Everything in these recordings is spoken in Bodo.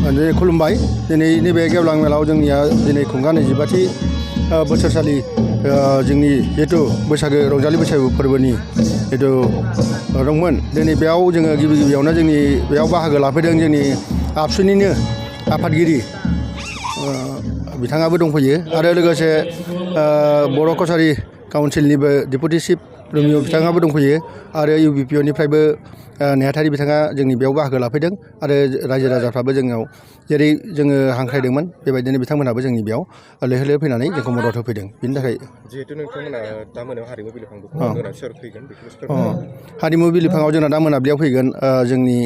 खुलुमबाय दिनै नैबे गेवलां मेलाव जोंनिया दिनै खुंगा 25थि बोसोरसालि जोंनि जिहेतु बैसागो रंजालि बैसागु फोरबोनि जिहेतु दंमोन दिनै बेयाव जोङो गिबियावनो जोंनि बेयाव बाहागो लाफैदों जोंनि आबसुनिनो आफादगिरि बिथाङाबो दंफैयो आरो लोगोसे बर' कसारी काउन्सिलनिबो डेपुटि चिफ रमिय बिथाङाबो दंफैयो आरो UBPनिफ्रायबो नेहाथारि बिथाङा जोंनि बेयाव बाहागो लाफैदों आरो रायजो राजाफ्राबो जोंनाव जेरै जोङो हांख्रायदोंमोन बेबायदिनो बिथांमोनहाबो जोंनि बेयाव लैहोर लैहोर फैनानै जोंखौ मदद होफैदों बिनि थाखाय जिहेतु नोंथांमोना दा मोनायाव हारिमु बिलिफांबो सोर फैगोन हारिमु बिलिफाङाव जोंना दा मोनाबिलियाव फैगोन जोंनि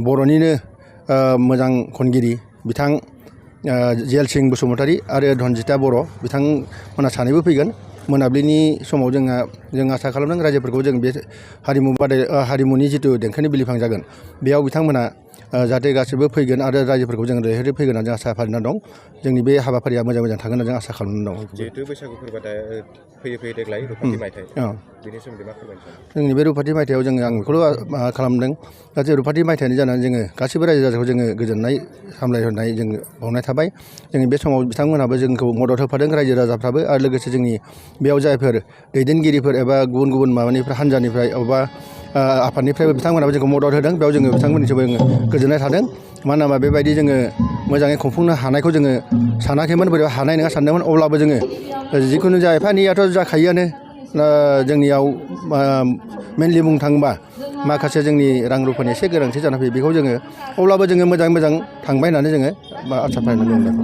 बर'निनो मोजां खनगिरि बिथां जेल सिं बसुमतारी आरो धनजिता बर' बिथांमोना सानैबो फैगोन मोनाबिलिनि समाव जों आसा खालामदों रायजोफोरखौ जों बे हारिमुनि जिथु देंखोनि बिलिफां जागोन बेयाव बिथांमोना जाहाथे गासिबो फैगोन आरो रायजोफोरखौ जों लैहोर लैहोर फैगोन होनना जों आसा फालिना दं जोंनि बे हाबाफारिया मोजां थागोन होनना जों आसा खालामनानै दं जिहेतु बैसागु फोरबो फैयै देग्लाय रुपाथि मायथाइ बेनि सोमोन्दै मा फोरमायनो सानो जोंनि बे रुपाथि मायथाइयाव आं बेखौल' खालामदों जाहाथे रुपाथि मायथाइयानो जानानै जोङो गासिबो रायजो राजाखौ जोङो गोजोननाय सामलायहोनाय जों बावनाय थाबाय जोंनि बे समाव बिथांमोनहाबो जोंखौ मदद होफादों रायजो राजाफ्राबो आरो लोगोसे जोंनि बेयाव जायफोर दैदेनगिरिफोर एबा गुबुन गुबुन माबानिफ्राय हान्जानिफ्राय अबा आफादनिफ्रायबो बिथांमोनाबो जोंखौ मदद होदों बेयाव जोङो बिथांमोननिसिमबो गोजोननाय थादों मानो होनबा बेबायदि जोङो मोजाङै खुंफुंनो हानायखौ जोङो सानाखैमोन बोरैबा हानाय नङा सानदोंमोन अब्लाबो जोङो जिखुनु जा एफा एनैयाथ' जाखायोआनो जोंनियाव मेनलि बुंनो थाङोबा माखासे जोंनि रां रुफानि एसे गोनांथि जाना फैयो बेखौ जोङो अब्लाबो जोङो मोजाङै मोजां थांबाय होननानै जोङो आसा फारिनानै दं